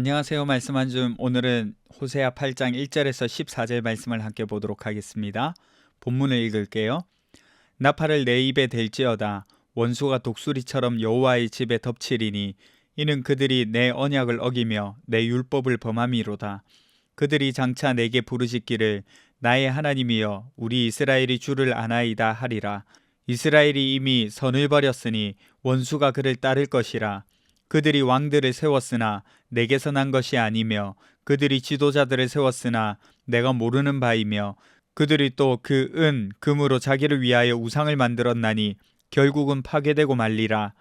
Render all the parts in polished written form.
안녕하세요. 말씀 한 줌. 오늘은 호세아 8장 1절에서 14절 말씀을 함께 보도록 하겠습니다. 본문을 읽을게요. 나팔을 내 입에 댈지어다. 원수가 독수리처럼 여호와의 집에 덮치리니 이는 그들이 내 언약을 어기며 내 율법을 범함이로다. 그들이 장차 내게 부르짖기를 나의 하나님이여 우리 이스라엘이 주를 아나이다 하리라. 이스라엘이 이미 선을 버렸으니 원수가 그를 따를 것이라. 그들이 왕들을 세웠으나 내게서 난 것이 아니며 그들이 지도자들을 세웠으나 내가 모르는 바이며 그들이 또 그 금으로 자기를 위하여 우상을 만들었나니 결국은 파괴되고 말리라.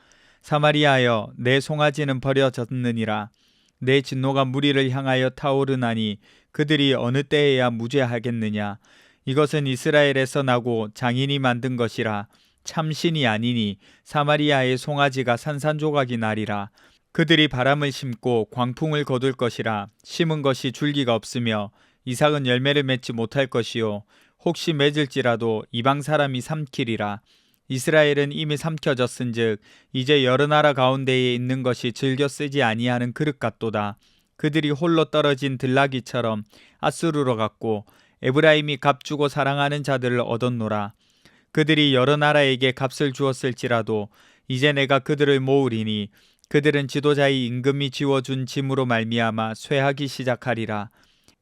사마리아여 내 송아지는 버려졌느니라. 내 진노가 무리를 향하여 타오르나니 그들이 어느 때에야 무죄하겠느냐. 이것은 이스라엘에서 나고 장인이 만든 것이라. 참신이 아니니 사마리아의 송아지가 산산조각이 나리라. 그들이 바람을 심고 광풍을 거둘 것이라. 심은 것이 줄기가 없으며 이삭은 열매를 맺지 못할 것이요 혹시 맺을지라도 이방 사람이 삼키리라. 이스라엘은 이미 삼켜졌은즉 이제 여러 나라 가운데에 있는 것이 즐겨 쓰지 아니하는 그릇 같도다. 그들이 홀로 떨어진 들나귀처럼 아수르로 갔고 에브라임이 값주고 사랑하는 자들을 얻었노라. 그들이 여러 나라에게 값을 주었을지라도 이제 내가 그들을 모으리니 그들은 지도자의 임금이 지워준 짐으로 말미암아 쇠하기 시작하리라.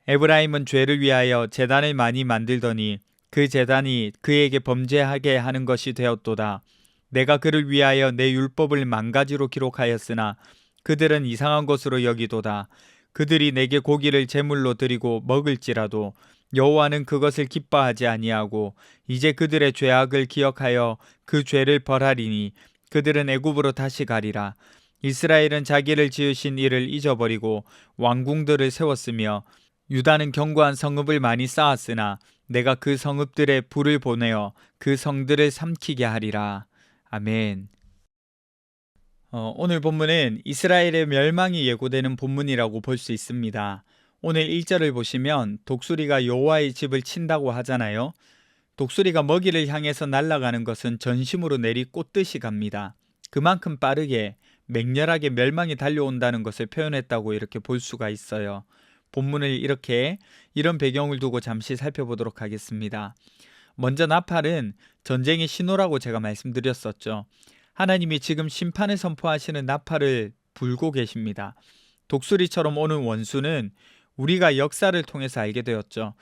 에브라임은 죄를 위하여 제단을 많이 만들더니 그 제단이 그에게 범죄하게 하는 것이 되었도다. 내가 그를 위하여 내 율법을 만가지로 기록하였으나 그들은 이상한 것으로 여기도다. 그들이 내게 고기를 제물로 드리고 먹을지라도 여호와는 그것을 기뻐하지 아니하고 이제 그들의 죄악을 기억하여 그 죄를 벌하리니 그들은 애굽으로 다시 가리라. 이스라엘은 자기를 지으신 이를 잊어버리고 왕궁들을 세웠으며 유다는 견고한 성읍을 많이 쌓았으나 내가 그 성읍들에 불을 보내어 그 성들을 삼키게 하리라. 아멘. 오늘 본문은 이스라엘의 멸망이 예고되는 본문이라고 볼 수 있습니다. 오늘 1절을 보시면 독수리가 여호와의 집을 친다고 하잖아요. 독수리가 먹이를 향해서 날아가는 것은 전심으로 내리꽂듯이 갑니다. 그만큼 빠르게 맹렬하게 멸망이 달려온다는 것을 표현했다고 이렇게 볼 수가 있어요. 본문을 이런 배경을 두고 잠시 살펴보도록 하겠습니다. 먼저 나팔은 전쟁의 신호라고 제가 말씀드렸었죠. 하나님이 지금 심판을 선포하시는 나팔을 불고 계십니다. 독수리처럼 오는 원수는 우리가 역사를 통해서 알게 되었죠.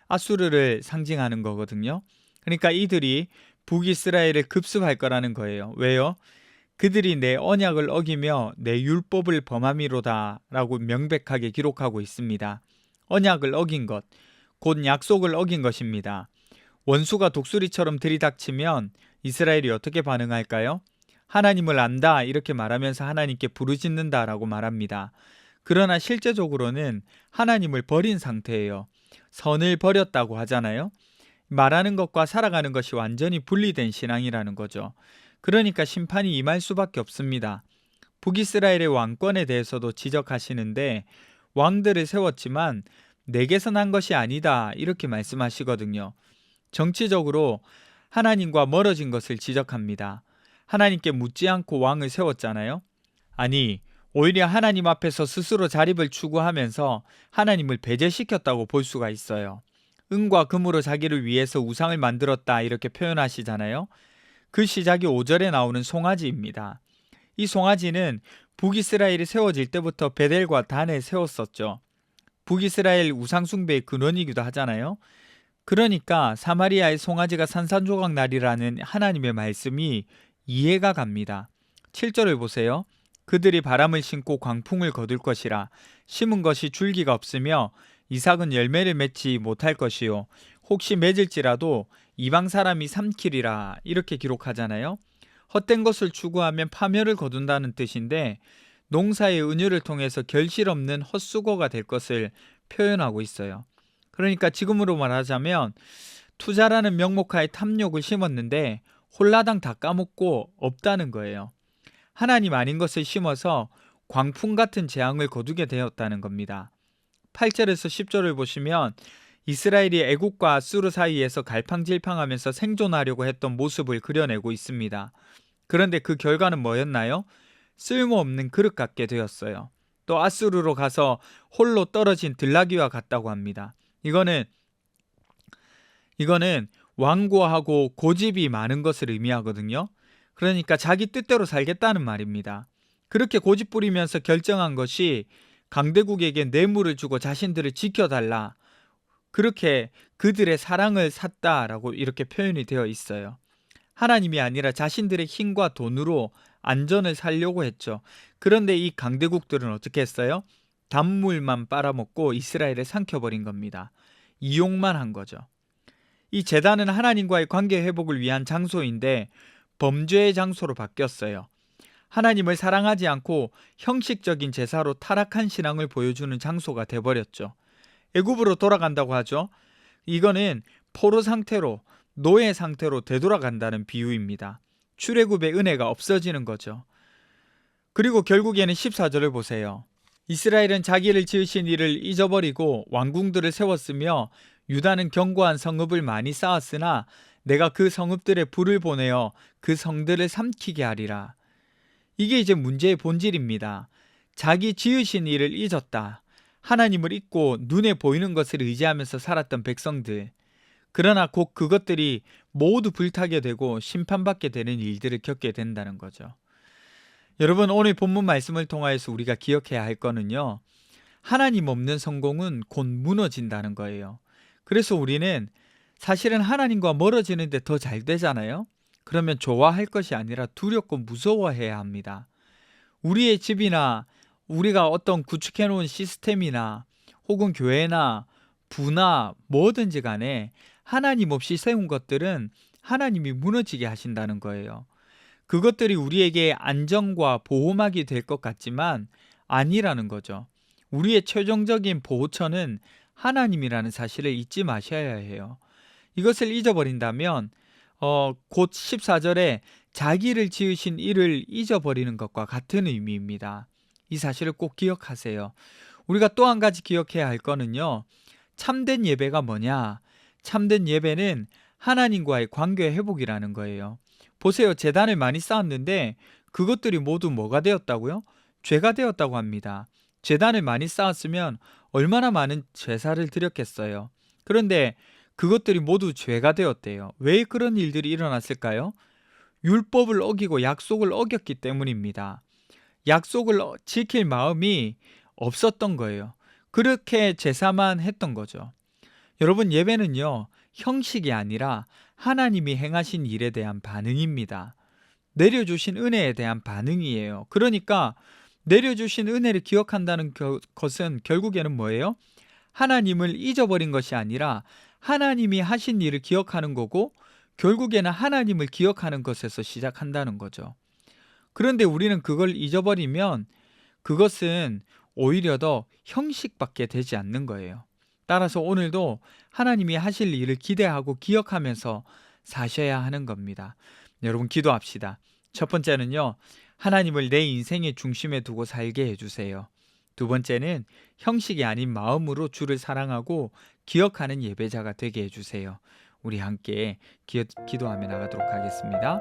아수르를 상징하는 거거든요. 그러니까 이들이 북이스라엘을 급습할 거라는 거예요. 왜요? 그들이 내 언약을 어기며 내 율법을 범함이로다 라고 명백하게 기록하고 있습니다. 언약을 어긴 것, 곧 약속을 어긴 것입니다. 원수가 독수리처럼 들이닥치면 이스라엘이 어떻게 반응할까요? 하나님을 안다 이렇게 말하면서 하나님께 부르짖는다 라고 말합니다. 그러나 실제적으로는 하나님을 버린 상태예요. 선을 버렸다고 하잖아요. 말하는 것과 살아가는 것이 완전히 분리된 신앙이라는 거죠. 그러니까 심판이 임할 수밖에 없습니다. 북이스라엘의 왕권에 대해서도 지적하시는데 왕들을 세웠지만 내게서 난 것이 아니다 이렇게 말씀하시거든요. 정치적으로 하나님과 멀어진 것을 지적합니다. 하나님께 묻지 않고 왕을 세웠잖아요. 아니 오히려 하나님 앞에서 스스로 자립을 추구하면서 하나님을 배제시켰다고 볼 수가 있어요. 은과 금으로 자기를 위해서 우상을 만들었다 이렇게 표현하시잖아요. 그 시작이 5절에 나오는 송아지입니다. 이 송아지는 북이스라엘이 세워질 때부터 베델과 단에 세웠었죠. 북이스라엘 우상숭배의 근원이기도 하잖아요. 그러니까 사마리아의 송아지가 산산조각 나리라는 하나님의 말씀이 이해가 갑니다. 7절을 보세요. 그들이 바람을 심고 광풍을 거둘 것이라. 심은 것이 줄기가 없으며 이삭은 열매를 맺지 못할 것이요 혹시 맺을지라도 이방 사람이 삼키리라 이렇게 기록하잖아요. 헛된 것을 추구하면 파멸을 거둔다는 뜻인데 농사의 은유를 통해서 결실 없는 헛수고가 될 것을 표현하고 있어요. 그러니까 지금으로 말하자면 투자라는 명목하에 탐욕을 심었는데 홀라당 다 까먹고 없다는 거예요. 하나님 아닌 것을 심어서 광풍 같은 재앙을 거두게 되었다는 겁니다. 8절에서 10절을 보시면 이스라엘이 애국과 아수르 사이에서 갈팡질팡하면서 생존하려고 했던 모습을 그려내고 있습니다. 그런데 그 결과는 뭐였나요? 쓸모없는 그릇 같게 되었어요. 또 아수르로 가서 홀로 떨어진 들나귀와 같다고 합니다. 이거는 완고하고 고집이 많은 것을 의미하거든요. 그러니까 자기 뜻대로 살겠다는 말입니다. 그렇게 고집 부리면서 결정한 것이 강대국에게 뇌물을 주고 자신들을 지켜달라, 그렇게 그들의 사랑을 샀다라고 이렇게 표현이 되어 있어요. 하나님이 아니라 자신들의 힘과 돈으로 안전을 살려고 했죠. 그런데 이 강대국들은 어떻게 했어요? 단물만 빨아먹고 이스라엘을 삼켜버린 겁니다. 이용만 한 거죠. 이 제단은 하나님과의 관계 회복을 위한 장소인데 범죄의 장소로 바뀌었어요. 하나님을 사랑하지 않고 형식적인 제사로 타락한 신앙을 보여주는 장소가 돼버렸죠. 애굽으로 돌아간다고 하죠. 이거는 포로 상태로, 노예 상태로 되돌아간다는 비유입니다. 출애굽의 은혜가 없어지는 거죠. 그리고 결국에는 14절을 보세요. 이스라엘은 자기를 지으신 이를 잊어버리고 왕궁들을 세웠으며 유다는 견고한 성읍을 많이 쌓았으나 내가 그 성읍들에 불을 보내어 그 성들을 삼키게 하리라. 이게 이제 문제의 본질입니다. 자기 지으신 이를 잊었다. 하나님을 잊고 눈에 보이는 것을 의지하면서 살았던 백성들. 그러나 곧 그것들이 모두 불타게 되고 심판받게 되는 일들을 겪게 된다는 거죠. 여러분, 오늘 본문 말씀을 통하여서 우리가 기억해야 할 거는요, 하나님 없는 성공은 곧 무너진다는 거예요. 그래서 우리는 사실은 하나님과 멀어지는데 더 잘 되잖아요. 그러면 좋아할 것이 아니라 두렵고 무서워해야 합니다. 우리의 집이나 우리가 어떤 구축해 놓은 시스템이나 혹은 교회나 부나 뭐든지 간에 하나님 없이 세운 것들은 하나님이 무너지게 하신다는 거예요. 그것들이 우리에게 안정과 보호막이 될 것 같지만 아니라는 거죠. 우리의 최종적인 보호처는 하나님이라는 사실을 잊지 마셔야 해요. 이것을 잊어버린다면 곧 14절에 자기를 지으신 이를 잊어버리는 것과 같은 의미입니다. 이 사실을 꼭 기억하세요. 우리가 또 한 가지 기억해야 할 거는요, 참된 예배가 뭐냐? 참된 예배는 하나님과의 관계 회복이라는 거예요. 보세요. 제단을 많이 쌓았는데 그것들이 모두 뭐가 되었다고요? 죄가 되었다고 합니다. 제단을 많이 쌓았으면 얼마나 많은 제사를 드렸겠어요. 그런데 그것들이 모두 죄가 되었대요. 왜 그런 일들이 일어났을까요? 율법을 어기고 약속을 어겼기 때문입니다. 약속을 지킬 마음이 없었던 거예요. 그렇게 제사만 했던 거죠. 여러분, 예배는요, 형식이 아니라 하나님이 행하신 일에 대한 반응입니다. 내려주신 은혜에 대한 반응이에요. 그러니까 내려주신 은혜를 기억한다는 것은 결국에는 뭐예요? 하나님을 잊어버린 것이 아니라 하나님이 하신 일을 기억하는 거고, 결국에는 하나님을 기억하는 것에서 시작한다는 거죠. 그런데 우리는 그걸 잊어버리면 그것은 오히려 더 형식밖에 되지 않는 거예요. 따라서 오늘도 하나님이 하실 일을 기대하고 기억하면서 사셔야 하는 겁니다. 여러분, 기도합시다. 첫 번째는요, 하나님을 내 인생의 중심에 두고 살게 해주세요. 두 번째는 형식이 아닌 마음으로 주를 사랑하고 기억하는 예배자가 되게 해주세요. 우리 함께 기도하며 나가도록 하겠습니다.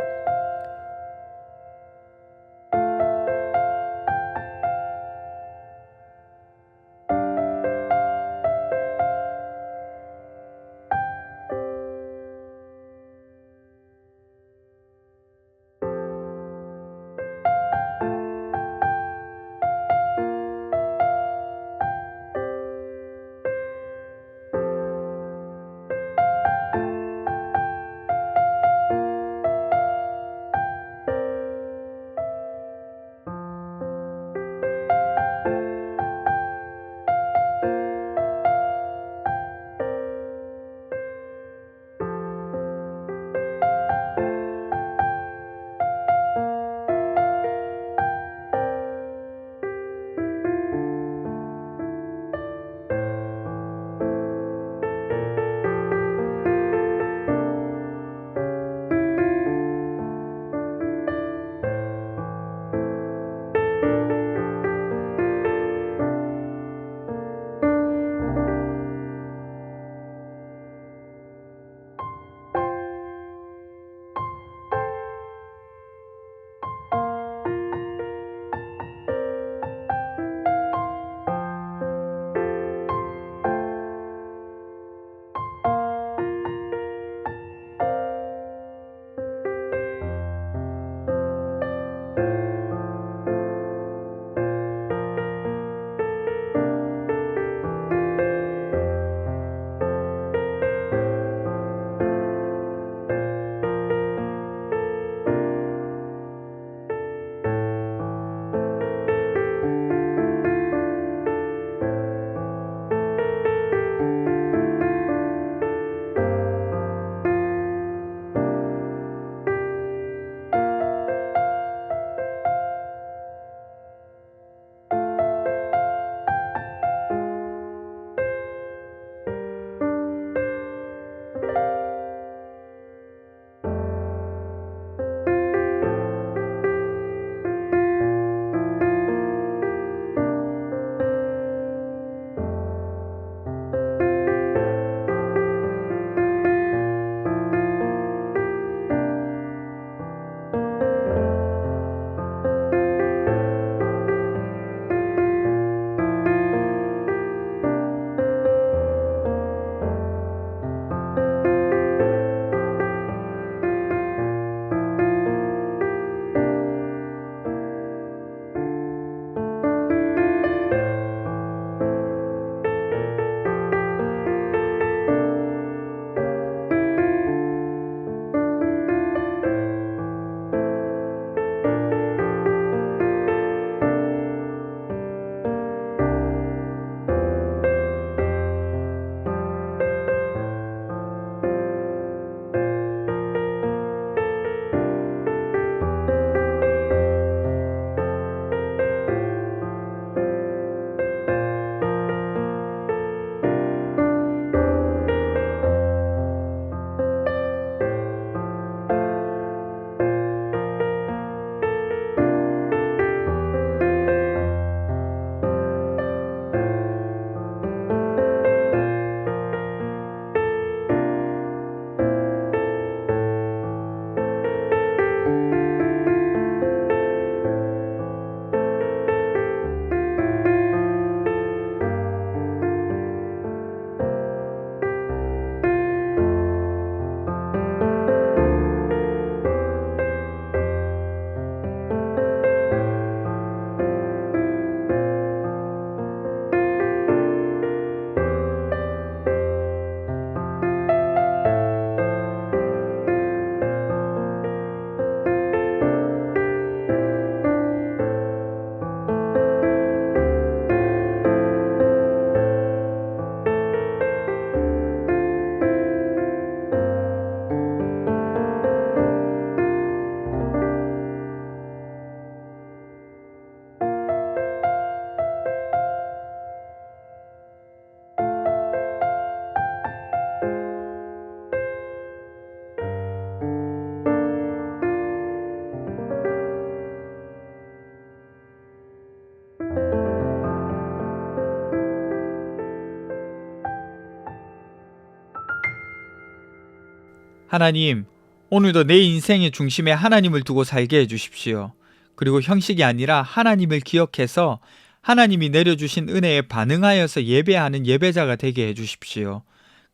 하나님, 오늘도 내 인생의 중심에 하나님을 두고 살게 해주십시오. 그리고 형식이 아니라 하나님을 기억해서 하나님이 내려주신 은혜에 반응하여서 예배하는 예배자가 되게 해주십시오.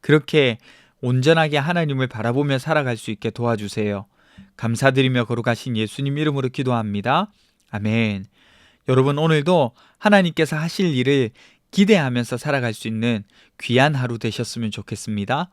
그렇게 온전하게 하나님을 바라보며 살아갈 수 있게 도와주세요. 감사드리며 거룩하신 예수님 이름으로 기도합니다. 아멘. 여러분, 오늘도 하나님께서 하실 일을 기대하면서 살아갈 수 있는 귀한 하루 되셨으면 좋겠습니다.